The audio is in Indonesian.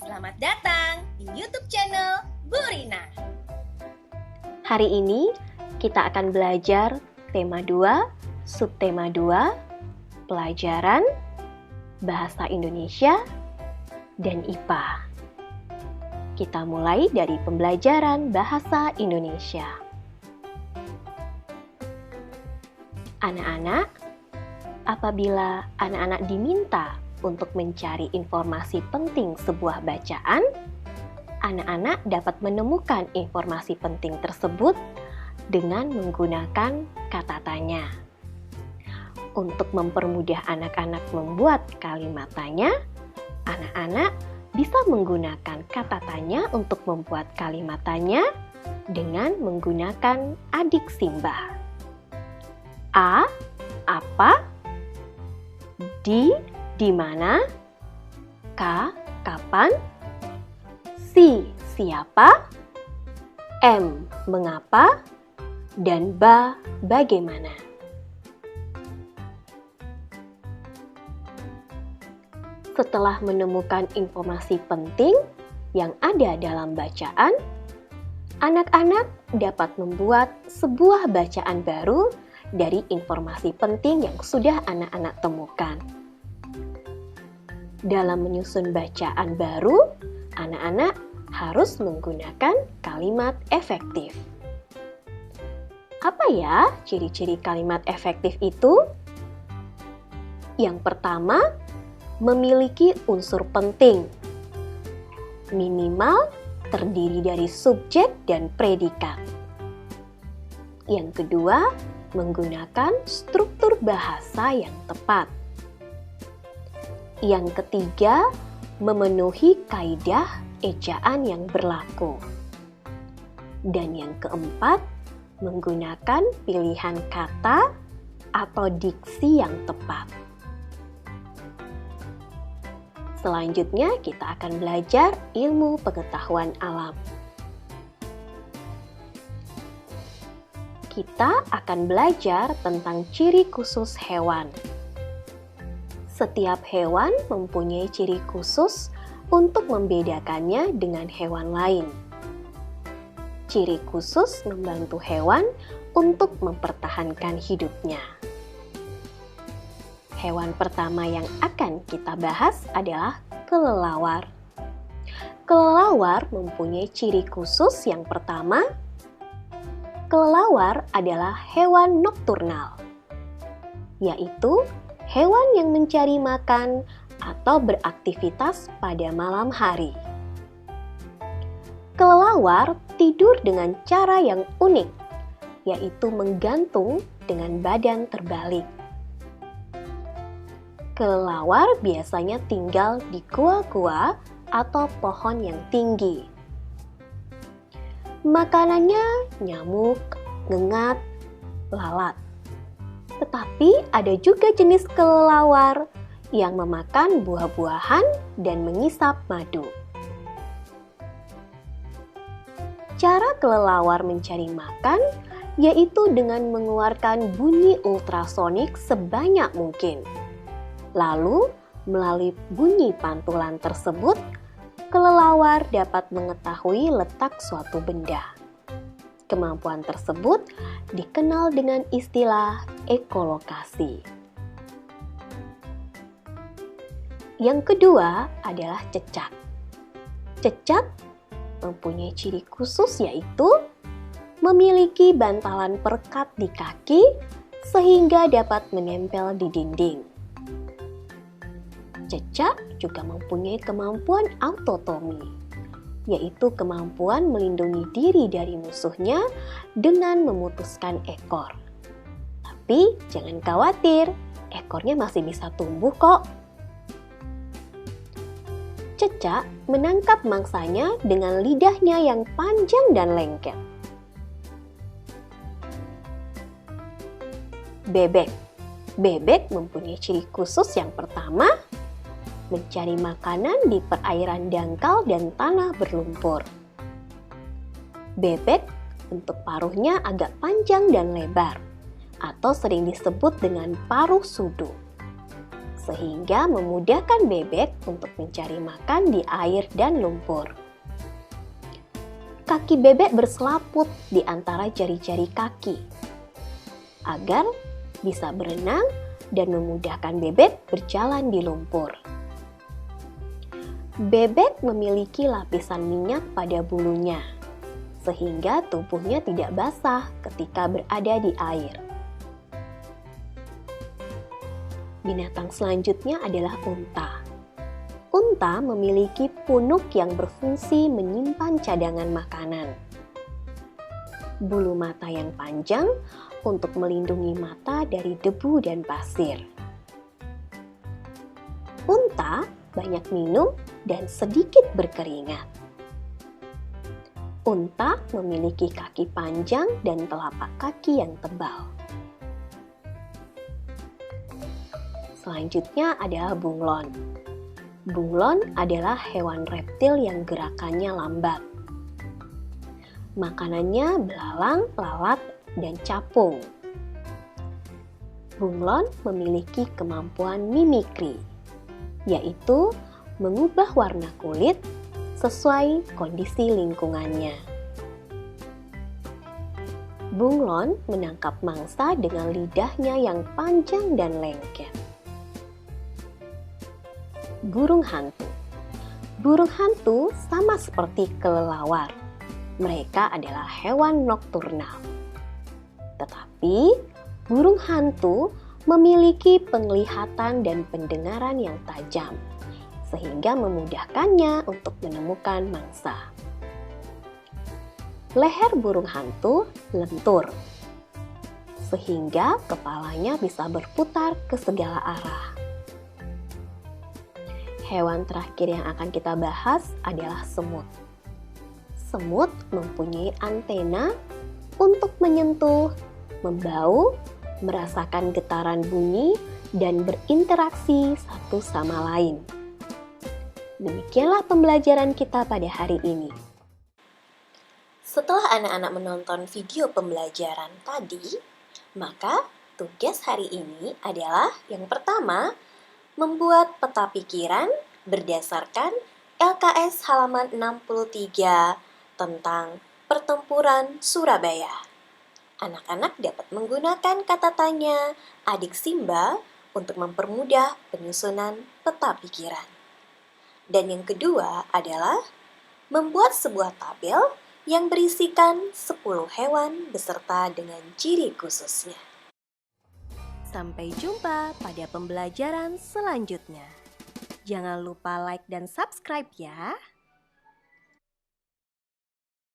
Selamat datang di YouTube channel Bu Rina. Hari ini kita akan belajar tema 2, subtema 2, pelajaran, bahasa Indonesia, dan IPA. Kita mulai dari pembelajaran bahasa Indonesia. Anak-anak, apabila anak-anak diminta untuk mencari informasi penting sebuah bacaan, anak-anak dapat menemukan informasi penting tersebut dengan menggunakan kata tanya. Untuk mempermudah anak-anak membuat kalimat tanya, anak-anak bisa menggunakan kata tanya untuk membuat kalimat tanya dengan menggunakan adik simbah. A. Apa? Di mana? K. Kapan? Si. Siapa? M. Mengapa? Dan ba. Bagaimana? Setelah menemukan informasi penting yang ada dalam bacaan, anak-anak dapat membuat sebuah bacaan baru dari informasi penting yang sudah anak-anak temukan. Dalam menyusun bacaan baru, anak-anak harus menggunakan kalimat efektif. Apa ya ciri-ciri kalimat efektif itu? Yang pertama, memiliki unsur penting. Minimal terdiri dari subjek dan predikat. Yang kedua, menggunakan struktur bahasa yang tepat. Yang ketiga, memenuhi kaidah ejaan yang berlaku. Dan yang keempat, menggunakan pilihan kata atau diksi yang tepat. Selanjutnya, kita akan belajar ilmu pengetahuan alam. Kita akan belajar tentang ciri khusus hewan. Setiap hewan mempunyai ciri khusus untuk membedakannya dengan hewan lain. Ciri khusus membantu hewan untuk mempertahankan hidupnya. Hewan pertama yang akan kita bahas adalah kelelawar. Kelelawar mempunyai ciri khusus yang pertama. Kelelawar adalah hewan nokturnal, yaitu hewan yang mencari makan atau beraktivitas pada malam hari. Kelelawar tidur dengan cara yang unik, yaitu menggantung dengan badan terbalik. Kelelawar biasanya tinggal di gua-gua atau pohon yang tinggi. Makanannya nyamuk, ngengat, lalat. Tetapi ada juga jenis kelelawar yang memakan buah-buahan dan mengisap madu. Cara kelelawar mencari makan yaitu dengan mengeluarkan bunyi ultrasonik sebanyak mungkin. Lalu, melalui bunyi pantulan tersebut, kelelawar dapat mengetahui letak suatu benda. Kemampuan tersebut dikenal dengan istilah ekolokasi. Yang kedua adalah cecak. Cecak mempunyai ciri khusus yaitu memiliki bantalan perekat di kaki sehingga dapat menempel di dinding. Cecak juga mempunyai kemampuan autotomi, yaitu kemampuan melindungi diri dari musuhnya dengan memutuskan ekor. Tapi jangan khawatir, ekornya masih bisa tumbuh kok. Cecak menangkap mangsanya dengan lidahnya yang panjang dan lengket. Bebek. Bebek mempunyai ciri khusus yang pertama, mencari makanan di perairan dangkal dan tanah berlumpur. Bebek bentuk paruhnya agak panjang dan lebar, atau sering disebut dengan paruh sudu. sehingga memudahkan bebek untuk mencari makan di air dan lumpur. Kaki bebek berselaput di antara jari-jari kaki agar bisa berenang dan memudahkan bebek berjalan di lumpur. Bebek memiliki lapisan minyak pada bulunya, sehingga tubuhnya tidak basah ketika berada di air. Binatang selanjutnya adalah unta. Unta memiliki punuk yang berfungsi menyimpan cadangan makanan. Bulu mata yang panjang untuk melindungi mata dari debu dan pasir. Unta banyak minum dan sedikit berkeringat. Unta memiliki kaki panjang dan telapak kaki yang tebal. Selanjutnya adalah bunglon. Bunglon adalah hewan reptil yang gerakannya lambat. Makanannya belalang, lalat, dan capung. Bunglon memiliki kemampuan mimikri, yaitu mengubah warna kulit sesuai kondisi lingkungannya. Bunglon menangkap mangsa dengan lidahnya yang panjang dan lengket. Burung hantu. Burung hantu sama seperti kelelawar. Mereka adalah hewan nokturnal. Tetapi burung hantu memiliki penglihatan dan pendengaran yang tajam, sehingga memudahkannya untuk menemukan mangsa. Leher burung hantu lentur, sehingga kepalanya bisa berputar ke segala arah. Hewan terakhir yang akan kita bahas adalah semut. Semut mempunyai antena untuk menyentuh, membau, merasakan getaran bunyi, dan berinteraksi satu sama lain. Demikianlah pembelajaran kita pada hari ini. Setelah anak-anak menonton video pembelajaran tadi, maka tugas hari ini adalah yang pertama, membuat peta pikiran berdasarkan LKS halaman 63 tentang pertempuran Surabaya. Anak-anak dapat menggunakan kata tanya adik Simba untuk mempermudah penyusunan peta pikiran. Dan yang kedua adalah membuat sebuah tabel yang berisikan 10 hewan beserta dengan ciri khususnya. Sampai jumpa pada pembelajaran selanjutnya. Jangan lupa like dan subscribe ya.